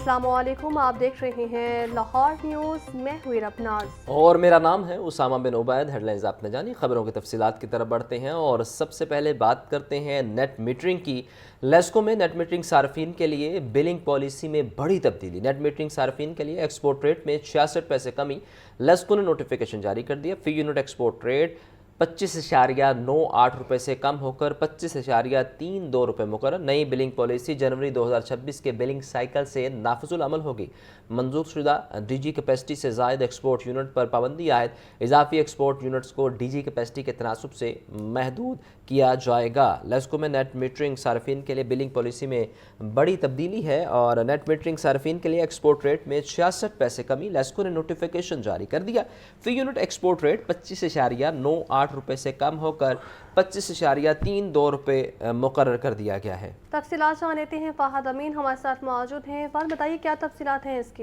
अस्सलामुअलैकुम, आप देख रहे हैं लाहौर न्यूज़। मैं हुई रबनाज और मेरा नाम है उसामा बिन उबैद। हेडलाइंस आपने जानी, खबरों की तफसीलात की तरफ बढ़ते हैं और सबसे पहले बात करते हैं नेट मीटरिंग की। लेस्को में नेट मीटरिंग सार्फिन के लिए बिलिंग पॉलिसी में बड़ी तब्दीली। नेट मीटरिंग सार्फिन के लिए एक्सपोर्ट रेट में 66 पैसे कमी। लेस्को ने नोटिफिकेशन जारी कर दिया। फी यूनिट एक्सपोर्ट रेट 25.98 रुपये से कम होकर 25.32 रुपये मुकर्रर। नई बिलिंग पॉलिसी जनवरी 2026 के बिलिंग साइकिल से नाफिजुल अमल होगी। मंजूर शुदा डीजी कैपेसिटी से ज़ायद एक्सपोर्ट यूनिट पर पाबंदी आयद। इजाफी एक्सपोर्ट यूनिट्स को डीजी कैपेसिटी के तनासब से महदूद किया जाएगा। लेस्को में नेट मीटरिंग सार्फिन के लिए बिलिंग पॉलिसी में बड़ी तब्दीली है और नेट मीटरिंग सार्फिन के लिए एक्सपोर्ट रेट में 66 पैसे कमी। लेस्को ने नोटिफिकेशन जारी कर दिया। फी यूनिट एक्सपोर्ट रेट 25.98 रुपये से कम होकर 25.32 रुपये मुकर्रर कर दिया गया है। तफसीलात जान लेते हैं। फ़ाहद अमीन हमारे साथ मौजूद हैं। फ़ाहद, बताइए क्या तफसीलात हैं इसकी।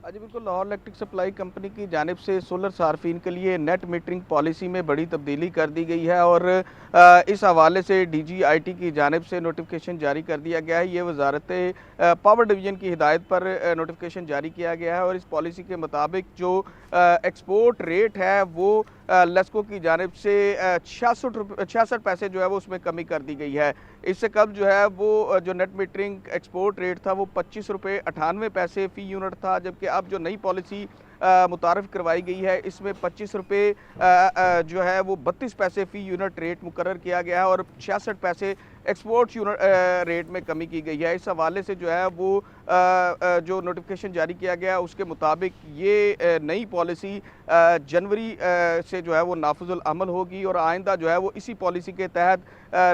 जी बिल्कुल, लाहौर इलेक्ट्रिक सप्लाई कंपनी की जानिब से सोलर सार्फिन के लिए नेट मीटरिंग पॉलिसी में बड़ी तब्दीली कर दी गई है और इस हवाले से DGIT की जानिब से नोटिफिकेशन जारी कर दिया गया है। ये वजारत पावर डिवीज़न की हिदायत पर नोटिफिकेशन जारी किया गया है और इस पॉलिसी के मुताबिक जो एक्सपोर्ट रेट है वो लेस्को की जानिब से 66 पैसे जो है वो उसमें कमी कर दी गई है। इससे कब जो है वो जो नेट मीटरिंग एक्सपोर्ट रेट था वो 25 रुपये 98 पैसे फ़ी यूनिट था, जबकि अब जो नई पॉलिसी मुतारफ़ करवाई गई है इसमें 25 रुपये जो है वो 32 पैसे फ़ी यूनिट रेट मुकर्रर किया गया है और 66 पैसे एक्सपोर्ट यूनिट रेट में कमी की गई है। इस हवाले से जो है वो जो नोटिफिकेशन जारी किया गया उसके मुताबिक ये नई पॉलिसी जनवरी से जो है वो नाफिजुल अमल होगी और आइंदा जो है वो इसी पॉलिसी के तहत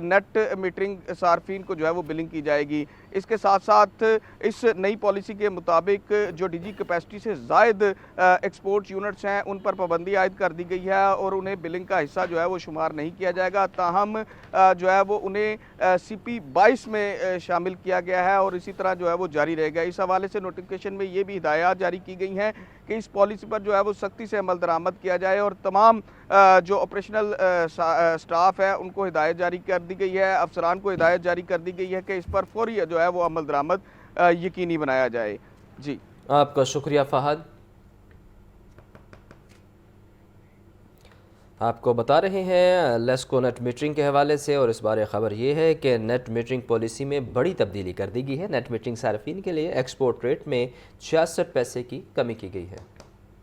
नेट मीटरिंग सार्फिन को जो है वो बिलिंग की जाएगी। इसके साथ साथ इस नई पॉलिसी के मुताबिक जो डीजी कैपेसिटी से ज़ायद एक्सपोर्ट यूनिट्स हैं उन पर पाबंदी आयद कर दी गई है और उन्हें बिलिंग का हिस्सा जो है वो शुमार नहीं किया जाएगा। ताहम जो है वो उन्हें CP 22 में शामिल किया गया है और इसी तरह जो है वो जारी रहेगा। इस हवाले से नोटिफिकेशन में ये भी हिदायत जारी की गई हैं कि इस पॉलिसी पर जो है वो सख्ती से अमल दरामद किया जाए और तमाम जो ऑपरेशनल स्टाफ है उनको हिदायत जारी कर दी गई है, अफसरान को हिदायत जारी कर दी गई है कि इस पर फौरी जो है वो अमल दरामद यकीनी बनाया जाए। जी, आपका शुक्रिया फ़हद। आपको बता रहे हैं लेस्को नेट मीटरिंग के हवाले से और इस बारे ख़बर ये है कि नेट मीटरिंग पॉलिसी में बड़ी तब्दीली कर दी गई है। नेट मीटरिंग सार्फिन के लिए एक्सपोर्ट रेट में 66 पैसे की कमी की गई है।